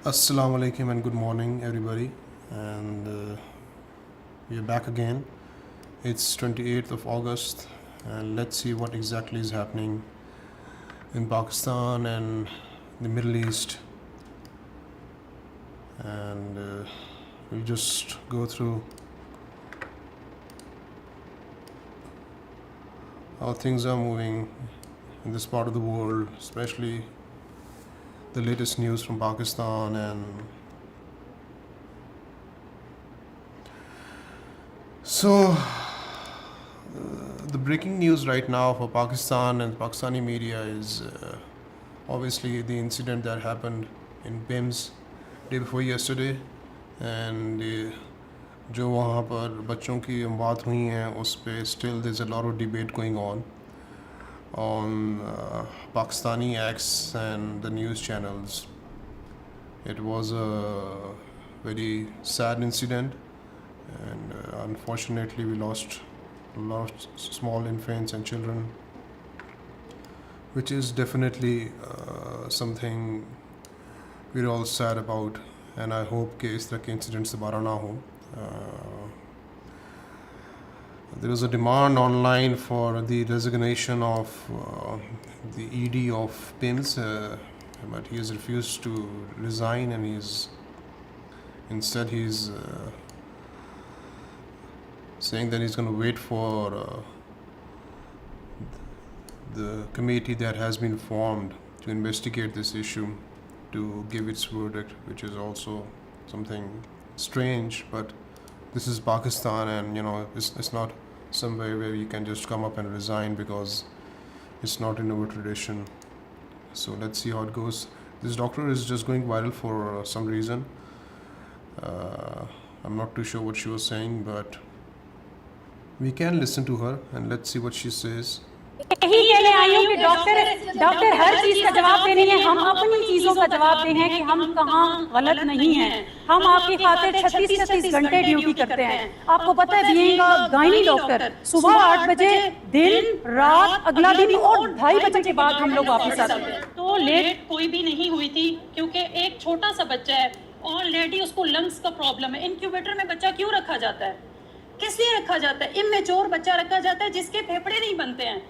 Assalamu alaikum and good morning, everybody. And we are back again. It's 28th of August, and let's see what exactly is happening in Pakistan and the Middle East. And we'll just go through how things are moving in this part of the world, especially the latest news from Pakistan. And so the breaking news right now for Pakistan and Pakistani media is obviously the incident that happened in PIMS day before yesterday, and जो वहाँ पर बच्चों की बात हुई हैं उस पे still there's a lot of debate going on Pakistani acts and the news channels. It was a very sad incident, and unfortunately we lost a lot of small infants and children, which is definitely something we're all sad about. And I hope कि इस तरह के incidents दोबारा ना हो. There was a demand online for the resignation of the ED of PIMS, but he has refused to resign, and instead he's saying that he's going to wait for the committee that has been formed to investigate this issue to give its verdict, which is also something strange. But this is Pakistan, and it's not somewhere where you can just come up and resign, because it's not in our tradition. So let's see how it goes. This doctor is just going viral for some reason. I'm not too sure what she was saying, but we can listen to her and let's see what she says. यही कहने आई हूँ कि doctor हर चीज का जवाब देने हैं, हम अपनी चीजों का जवाब दे हैं कि हम कहाँ गलत नहीं हैं। हम आपकी खातिर 36 घंटे ड्यूटी करते हैं। आपको पता है बीइंग अ गायनी डॉक्टर सुबह 8 बजे दिन रात अगला दिन और 2:30 बजे के बाद हम लोग वापस आते हैं। तो लेट कोई भी नहीं हुई थी, क्योंकि एक छोटा सा बच्चा है ऑलरेडी, उसको लंग्स का प्रॉब्लम है। इंक्यूबेटर में बच्चा क्यों रखा जाता है, किस लिए रखा जाता है? इमेच्योर बच्चा रखा जाता है जिसके फेफड़े नहीं बनते हैं।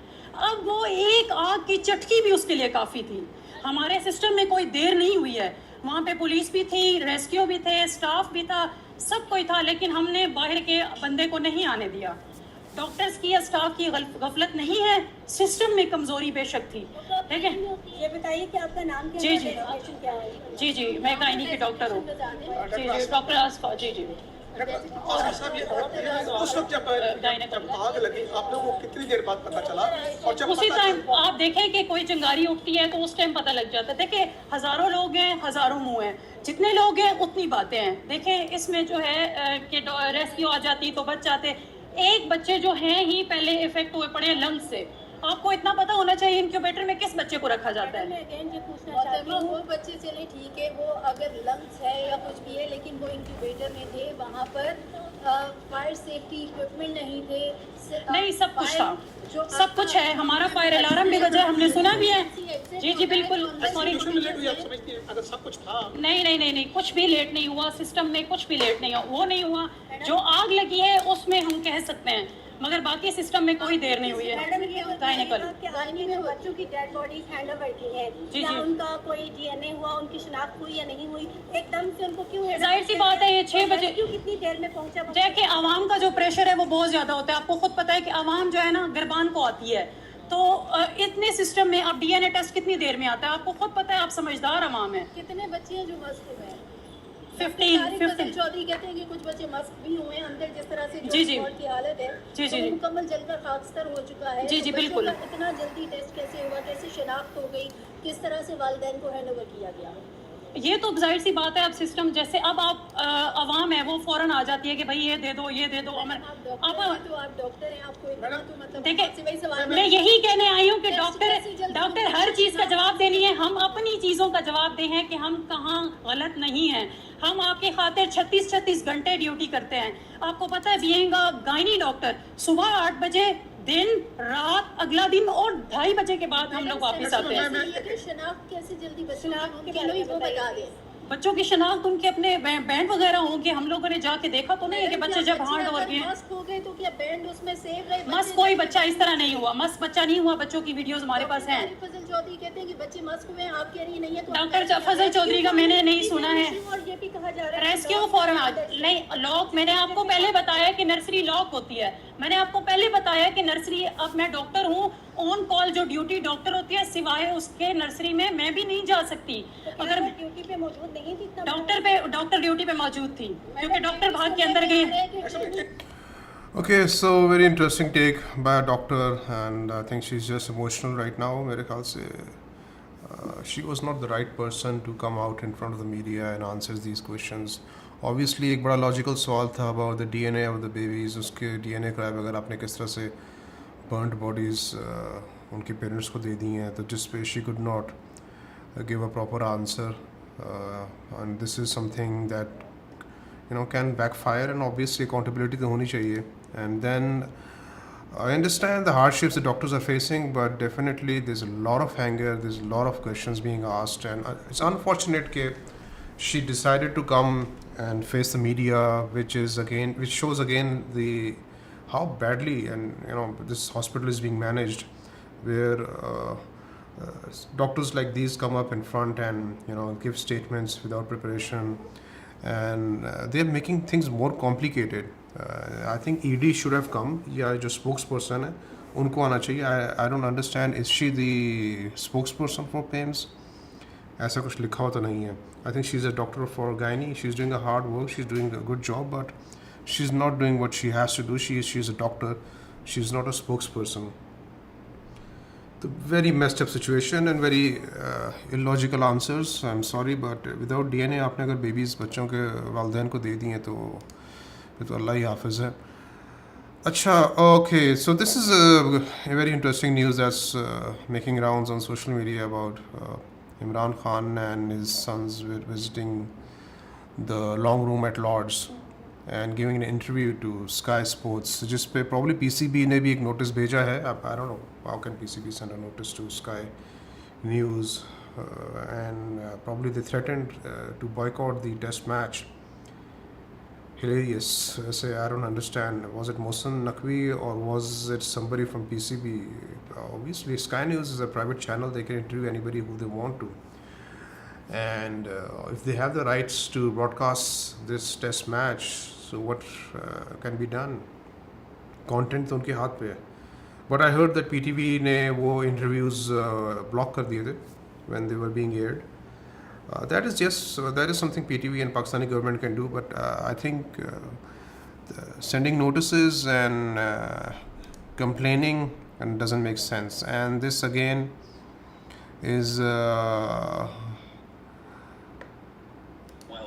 अब वो एक आग की चटकी भी उसके लिए काफ़ी थी। हमारे सिस्टम में कोई देर नहीं हुई है, वहाँ पे पुलिस भी थी, रेस्क्यू भी थे, स्टाफ भी था, सब कोई था, लेकिन हमने बाहर के बंदे को नहीं आने दिया। डॉक्टर्स की या स्टाफ की गफलत नहीं है, सिस्टम में कमज़ोरी बेशक थी। ठीक है, ये बताइए कि आपका नाम क्या जी है, डेजिग्नेशन क्या है? जी मैं गायनी के डॉक्टर हूँ। जी डॉक्टर आसफा। जी उस वक्त जब आग लगी आप लोगों को कितनी देर बाद पता चला? और जब उसी टाइम आप देखें कि कोई चिंगारी उठती है तो उस टाइम पता लग जाता है। देखिए हजारों लोग हैं, हजारों मुंह हैं, जितने लोग हैं उतनी बातें हैं। देखें इसमें जो है कि रेस्क्यू आ जाती तो बच जाते। एक बच्चे जो हैं ही पहले इफेक्ट हुए पड़े हैं लंग्स से। आपको इतना पता होना चाहिए इंक्यूबेटर में किस बच्चे को रखा जाता है। मैं अगेन ये पूछना चाहती हूँ, वो बच्चे चले ठीक है, वो अगर लंग्स है या कुछ भी है, लेकिन वो इंक्यूबेटर में थे, वहाँ पर फायर सेफ्टी इक्विपमेंट नहीं थे। नहीं, सब कुछ था, सब कुछ है। हमारा फायर अलार्म भी बजा, हमने सुना भी है। जी बिल्कुल। सॉरी, अगर सब कुछ था। नहीं, कुछ भी लेट नहीं हुआ, सिस्टम में कुछ भी लेट नहीं हुआ, वो नहीं हुआ। जो आग लगी है उसमें हम कह सकते हैं, मगर बाकी सिस्टम में कोई देर नहीं हुई है। मैडम ये गायनी में बच्चों की डेड बॉडीज हैंडओवर की है, क्या उनका कोई डीएनए हुआ, उनकी शिनाख्त हुई या नहीं हुई? एकदम से उनको क्यों? जाहिर सी बात है, ये 6 बजे क्यों कितनी देर में पहुंचा? देखिए आवाम का जो प्रेशर है वो बहुत ज्यादा होता है। आपको खुद पता है कि आवाम जो है ना गिरबान को आती है, तो इतने सिस्टम में अब डीएनए टेस्ट कितनी देर में आता है? आपको खुद पता है, आप समझदार आवाम है। कितने बच्चे हैं जो मस्क हुए हैं? 15 चौधरी कहते हैं कि कुछ बच्चे मस्क भी हुए हैं अंदर, जिस तरह से जी की हालत है जी मुकम्मल जलकर खाकस्तर हो चुका है। जी बिल्कुल। इतना जल्दी टेस्ट कैसे हुआ, कैसे शिनाख्त हो गई, किस तरह से वालिदैन को हैंड ओवर किया गया? ये तो जाहिर सी बात है। अब सिस्टम जैसे अब आप आवाम है वो फौरन आ जाती है कि भाई ये दे दो, ये दे दो। आप डॉक्टर हैं, आपको इतना तो मतलब देखिए मैं यही कहने आई हूँ कि डॉक्टर हर चीज़ का जवाब देनी है। हम अपनी चीज़ों का जवाब दे हैं कि हम कहाँ गलत नहीं हैं। हम आपकी खातिर 36 घंटे ड्यूटी करते हैं। आपको पता है बीइंग अ गायनी डॉक्टर सुबह 8 बजे दिन रात अगला दिन और 2:30 बजे के बाद हम लोग वापस आते हैं। शनाख्त कैसे जल्दी बता दें? बच्चों की शनाख्त उनके अपने बैंड वगैरह होंगे, हम लोगों ने जाके देखा तो नहीं है कि बच्चे जब हार्ड हो गए। मस्क हो गए तो क्या बैंड उसमें सेव रहे? मस्क कोई बच्चा इस तरह नहीं हुआ, मस्क बच्चा नहीं हुआ, बच्चों की वीडियोस हमारे पास हैं। फजल चौधरी कहते हैं कि बच्चे मस्क हुए हैं, आप कह रही हैं नहीं है तो डॉक्टर फजल चौधरी का मैंने नहीं सुना है। और ये भी कहा जा रहा है रेस्क्यू फॉर नहीं लॉक, मैंने आपको पहले बताया कि नर्सरी लॉक होती है। मैंने आपको पहले बताया कि नर्सरी, अब मैं डॉक्टर हूँ, ऑन कॉल जो ड्यूटी डॉक्टर होती है, सिवाय उसके नर्सरी में मैं भी नहीं जा सकती। अगर ड्यूटी पे मौजूद नहीं थी तब डॉक्टर ड्यूटी पे मौजूद थी, क्योंकि डॉक्टर भाग के अंदर गए। Okay, so very interesting take by a doctor, and I think she's just emotional right now. मेरे ख्याल से she was not the right person to come out in front of the media and answer these questions. Obviously एक बड़ा logical सवाल था about the DNA of the babies, उसके DNA का वगैरह आपने किस तरह से burnt bodies उनके पेरेंट्स को दे दी हैं, तो जिस पे she could not give a proper answer, and this is something that can backfire, and obviously accountability तो होनी चाहिए. And then I understand the hardships the doctors are facing, but definitely there's a lot of anger, there's a lot of questions being asked, and it's unfortunate that she decided to come and face the media, which shows again the how badly and this hospital is being managed, where doctors like these come up in front and give statements without preparation, and they're making things more complicated. I think ED should have come, या जो spokesperson है उनको आना चाहिए. I don't understand, is she the spokesperson for PIMS? ऐसा कुछ लिखा हुआ तो नहीं है. I think she's a doctor for gynae, she's doing a hard work, she's doing a good job, but she's not doing what she has to do. She's a doctor, she's not a spokesperson. The very messed up situation and very illogical answers. I'm sorry, but without DNA आपने अगर babies बच्चों के वालिदैन को दे दिए तो अल्लाह ही हाफिज़ है. अच्छा, okay, so this is a very interesting news that's making rounds on social media about Imran Khan and his sons were visiting the long room at Lord's and giving an interview to Sky Sports, जिस पे probably PCB ने भी एक notice भेजा है. I don't know how can PCB send a notice to Sky News, and probably they threatened to boycott the test match. Hilarious. Say, I don't understand. Was it Mohsen Naqvi or was it somebody from PCB? Obviously, Sky News is a private channel. They can interview anybody who they want to. And if they have the rights to broadcast this test match, so what can be done? Content तो उनके हाथ पे है. But I heard that PTV ने वो interviews block कर दिए थे when they were being aired. That is something PTV and Pakistani government can do, but I think sending notices and complaining and doesn't make sense. And this again is a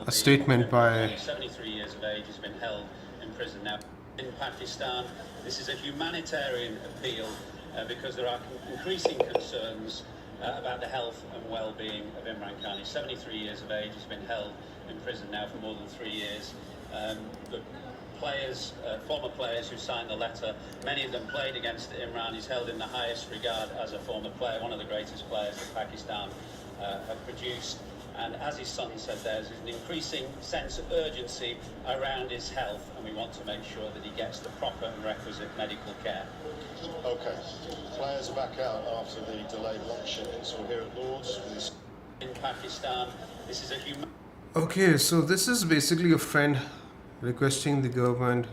statement by 73 years of age, has been held in prison now in Pakistan. This is a humanitarian appeal because there are increasing concerns about the health and well-being of Imran Khan. He's 73 years of age, he's been held in prison now for more than 3 years. The players, former players who signed the letter, many of them played against Imran. He's held in the highest regard as a former player, one of the greatest players that Pakistan have produced. And as his son said, there's an increasing sense of urgency around his health, and we want to make sure that he gets the proper and requisite medical care. Okay. Players are back out after the delayed lunch shifts. We're here at Lord's. In Pakistan, this is a human... Okay, so this is basically a friend requesting the government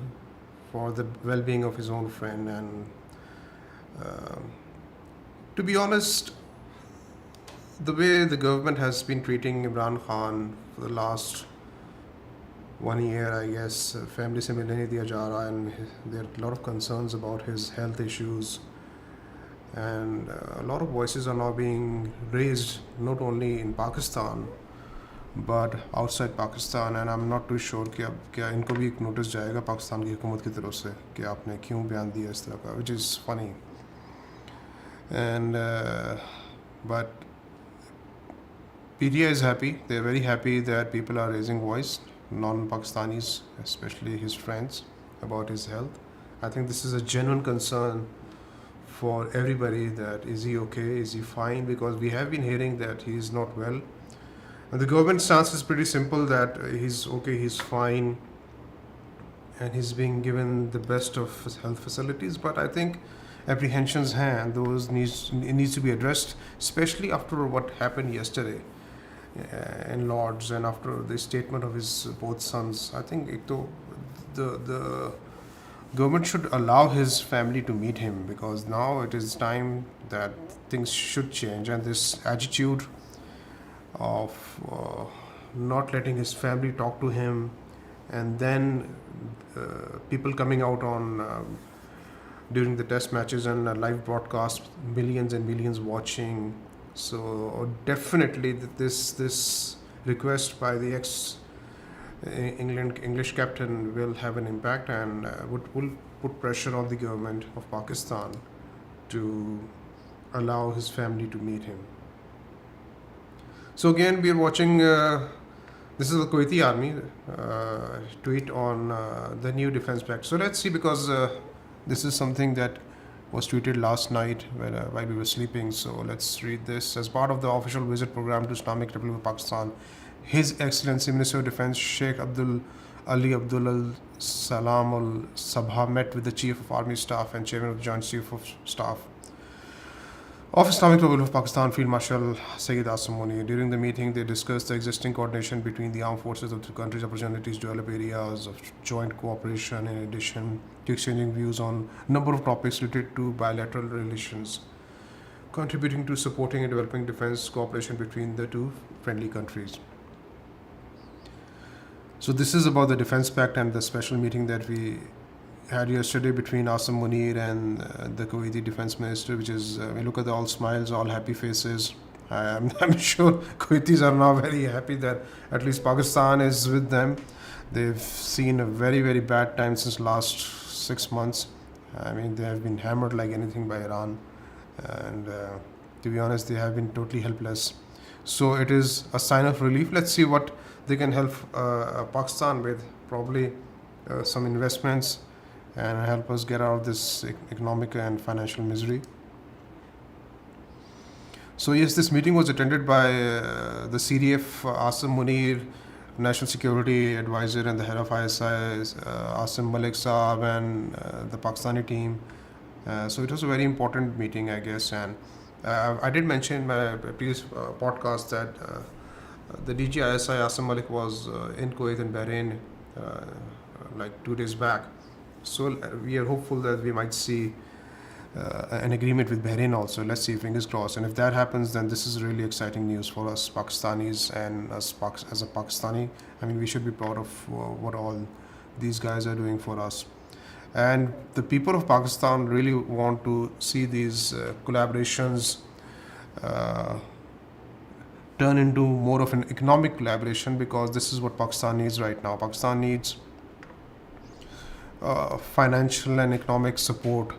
for the well-being of his own friend, and to be honest, the way the government has been treating Imran Khan for the last 1 year, I guess, family se milne nahi diya ja raha, and there are a lot of concerns about his health issues, and a lot of voices are now being raised not only in Pakistan but outside Pakistan, and I'm not too sure कि अब क्या इनको भी एक notice जाएगा पाकिस्तान की हुकूमत की तरफ से कि आपने क्यों बयान दिया इस तरह का, which is funny. And but PTI is happy. They're very happy that people are raising voice, non-Pakistanis, especially his friends, about his health. I think this is a genuine concern for everybody, that is he okay, is he fine, because we have been hearing that he is not well, And the government stance is pretty simple that he's okay, he's fine, and he's being given the best of his health facilities. But I think apprehensions and those needs to be addressed, especially after what happened yesterday in Lords and after the statement of his both sons. I think the government should allow his family to meet him, because now it is time that things should change, and this attitude of not letting his family talk to him, and then people coming out on during the test matches and live broadcast, millions and millions watching. So definitely this request by the English captain will have an impact, and will put pressure on the government of Pakistan to allow his family to meet him. So again, we are watching. This is the Kuwaiti army tweet on the new defense pact. So let's see, because this is something that was tweeted last night while we were sleeping. So let's read this. As part of the official visit program to Islamic Republic of Pakistan, His Excellency Minister of Defense Sheikh Abdul Ali Abdul Salam Al Sabha met with the Chief of Army Staff and Chairman of the Joint Chief of Staff of Islamic Republic of Pakistan, Field Marshal Sayyid Asim Munir. During the meeting, they discussed the existing coordination between the armed forces of the countries, opportunities to develop areas of joint cooperation, in addition to exchanging views on a number of topics related to bilateral relations, contributing to supporting and developing defense cooperation between the two friendly countries. So this is about the defense pact and the special meeting that we had yesterday between Asim Munir and the Kuwaiti defense minister, which is, we look at the all smiles, all happy faces. I'm sure Kuwaitis are now very happy that at least Pakistan is with them. They've seen a very, very bad time since last 6 months. I mean, they have been hammered like anything by Iran. And to be honest, they have been totally helpless. So it is a sign of relief. Let's see what they can help Pakistan with, probably some investments, and help us get out of this economic and financial misery. So yes, this meeting was attended by the CDF, Asim Munir, National Security Advisor and the head of ISI, Asim Malik Saab, and the Pakistani team. So it was a very important meeting, I guess. And I did mention in my previous podcast that the DG ISI, Asim Malik, was in Kuwait and Bahrain like 2 days back. So we are hopeful that we might see an agreement with Bahrain also. Let's see, fingers crossed. And if that happens, then this is really exciting news for us Pakistanis and us as a Pakistani. I mean, we should be proud of what all these guys are doing for us. And the people of Pakistan really want to see these collaborations turn into more of an economic collaboration, because this is what Pakistan needs right now. Pakistan needs financial and economic support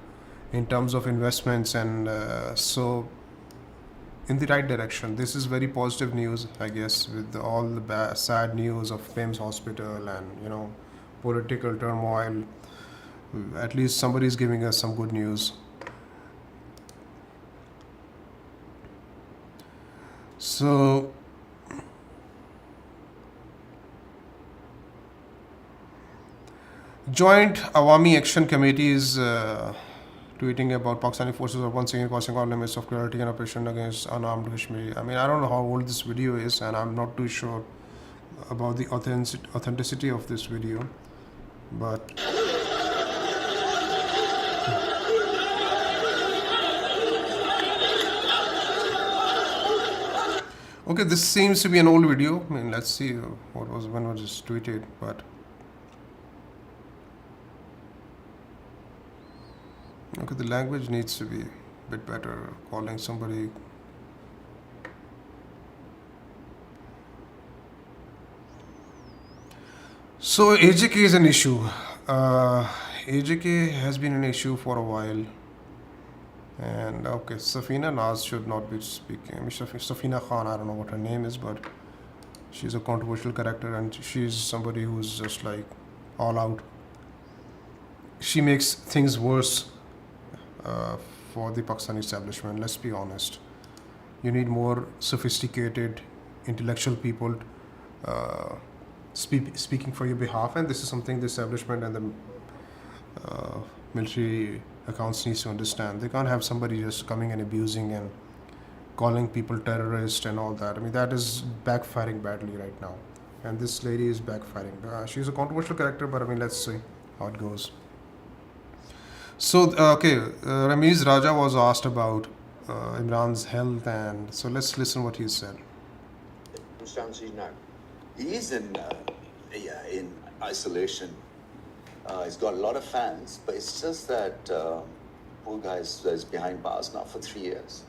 in terms of investments, and so in the right direction. This is very positive news, I guess, with all the sad news of PIMS Hospital and political turmoil. At least somebody is giving us some good news. So Joint Awami Action Committee is tweeting about Pakistani forces are once again causing all limits of cruelty and oppression against unarmed Kashmiri. I mean, I don't know how old this video is, and I'm not too sure about the authenticity of this video, but okay, this seems to be an old video. I mean, let's see when was this tweeted, but okay, the language needs to be a bit better. Calling somebody. So AJK is an issue. AJK has been an issue for a while. And okay, Safina Naz should not be speaking. I mean, Safina Khan, I don't know what her name is, but she's a controversial character, and she's somebody who's just like all out. She makes things worse for the Pakistani establishment. Let's be honest. You need more sophisticated intellectual people speaking for your behalf, and this is something the establishment and the military accounts needs to understand. They can't have somebody just coming and abusing and calling people terrorists and all that. I mean, that is backfiring badly right now, and this lady is backfiring. She's a controversial character, but I mean, let's see how it goes. So, Ramiz Raja was asked about Imran's health, and so let's listen what he said. Circumstances, no. He is in isolation. He's got a lot of fans, but it's just that poor guy is behind bars now for 3 years.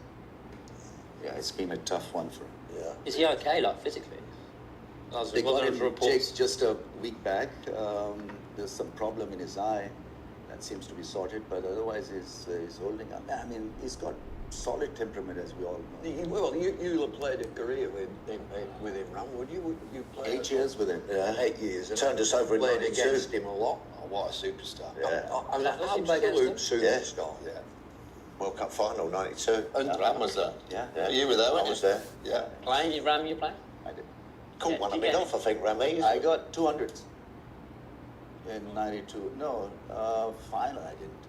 Yeah, it's been a tough one for him. Yeah. Is he okay, like physically? They got him checked just a week back. There's some problem in his eye that seems to be sorted, but otherwise he's holding up. I mean, he's got solid temperament, as we all know. Well, you'll have played a career with Imran, would you? You played 8 years with him. Yeah, 8 years. Turned us over in played 92. against him a lot. Oh, what a superstar. Yeah. An absolute superstar. Yeah. World Cup final, 92. And Ram was there. Yeah. You were there, I weren't was you? there. Yeah. Playing, Ram, you play? I did. Caught one of me off, I think, Rami. I got 200s in 92. No, final I didn't.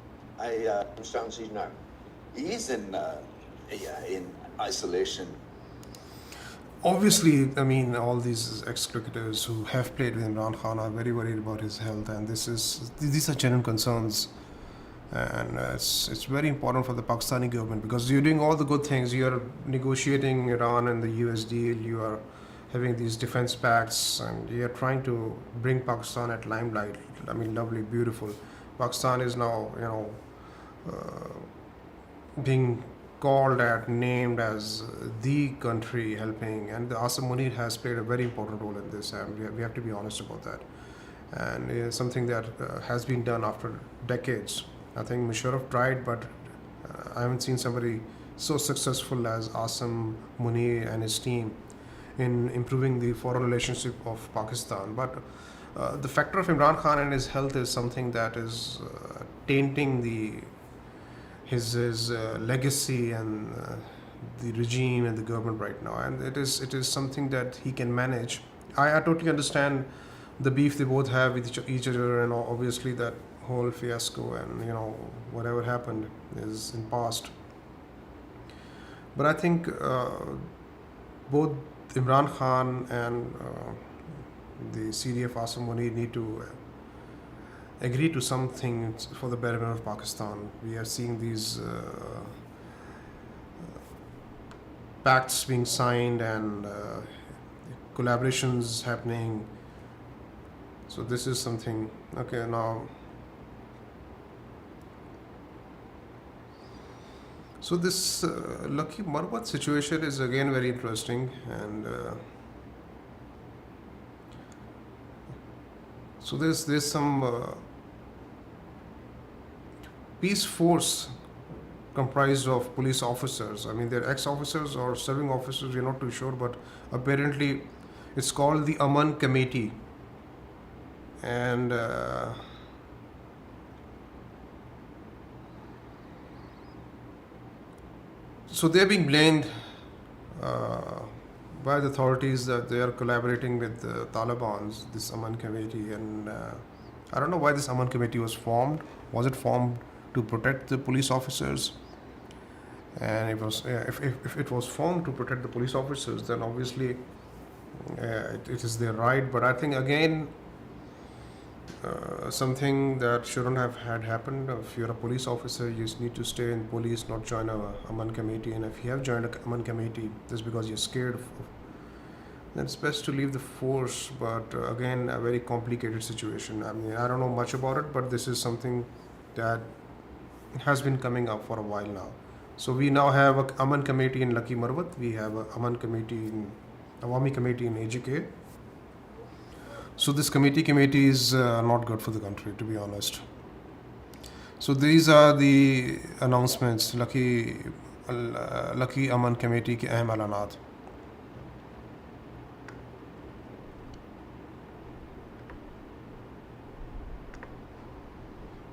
Circumstances, no. He is in isolation. Obviously, I mean, all these ex-cricketers who have played with Imran Khan are very worried about his health, and these are genuine concerns. And it's very important for the Pakistani government, because you're doing all the good things. You're negotiating Iran and the US deal. You are having these defense pacts, and you're trying to bring Pakistan at limelight. I mean, lovely, beautiful. Pakistan is now, being called at, named as the country helping, and Asim Munir has played a very important role in this, and we have to be honest about that. And it's something that has been done after decades. I think Musharraf tried, but I haven't seen somebody so successful as Asim Munir and his team in improving the foreign relationship of Pakistan. But the factor of Imran Khan and his health is something that is tainting his legacy and the regime and the government right now, and it is something that he can manage. I totally understand the beef they both have with each other, and obviously that whole fiasco and whatever happened is in past. But I think both Imran Khan and the CDF Asim Munir need to agree to something for the betterment of Pakistan. We are seeing these pacts being signed and collaborations happening. So this is something. Okay, now. So this Lucky Marwat situation is again very interesting, and so there's some peace force comprised of police officers. I mean, they're ex-officers or serving officers, we're not too sure, but apparently it's called the Aman Committee, and so they're being blamed by the authorities that they are collaborating with the Taliban, this Aman Committee, and I don't know why this Aman Committee was formed. Was it formed to protect the police officers? And it was, if it was formed to protect the police officers, then obviously it is their right. But I think again, something that shouldn't have had happened. If you're a police officer, you need to stay in police, not join a Aman Committee. And if you have joined a Aman Committee just because you're scared, then it's best to leave the force. But again, a very complicated situation. I mean, I don't know much about it, but this is something that has been coming up for a while now. So we now have a Aman Committee in Lucky Marwat. We have a Aman Committee in Awami Committee in AJK. So this committee is not good for the country, to be honest. So these are the announcements. Lucky Aman Committee के अहम ऐलानात.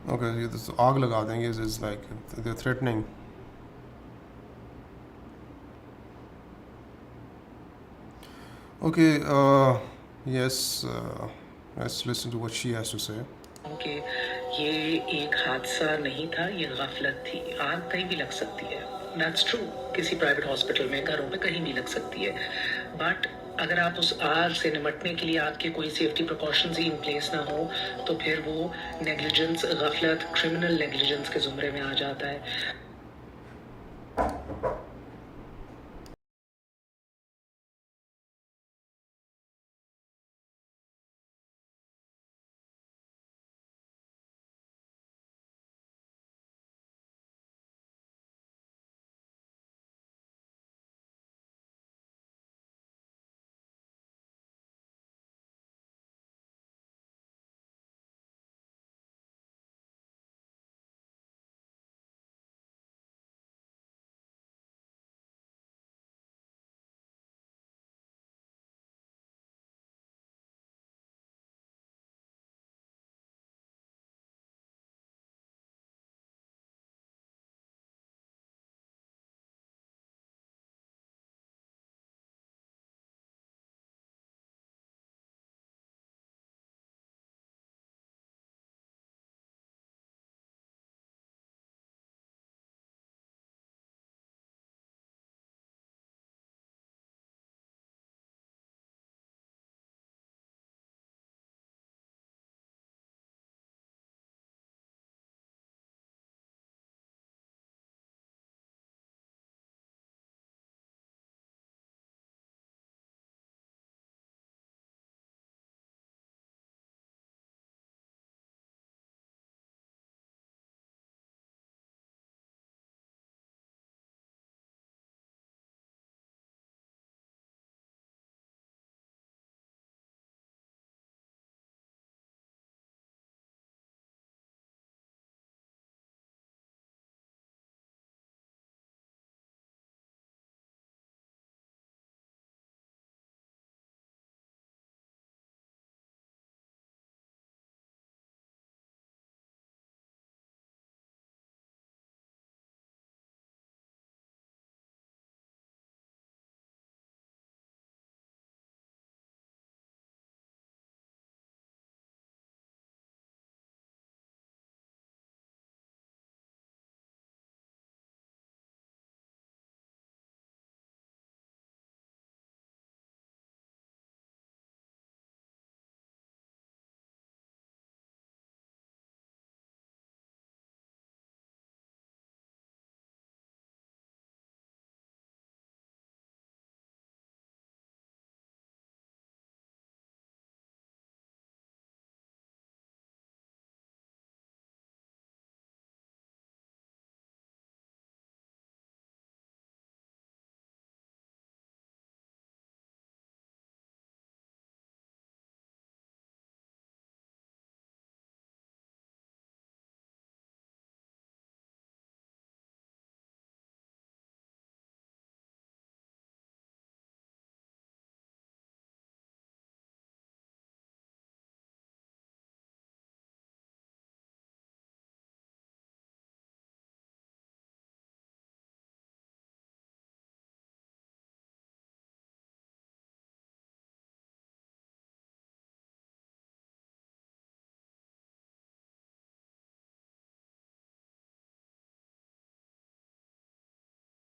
Okay, ये तो आग लगा देंगे. Is like they're threatening. Okay, yes, let's listen to what she has to say. कि ये एक हादसा नहीं था, ये गफलत थी। आग कहीं भी लग सकती है, दैट्स ट्रू। किसी प्राइवेट हॉस्पिटल में, घरों पे कहीं भी लग सकती है। बट अगर आप उस आग से निपटने के लिए आपके कोई safety precautions he in place ना हो, तो फिर वो नेग्लिजेंस, गफलत, क्रिमिनल नेग्लिजेंस के जुमरे में आ जाता है।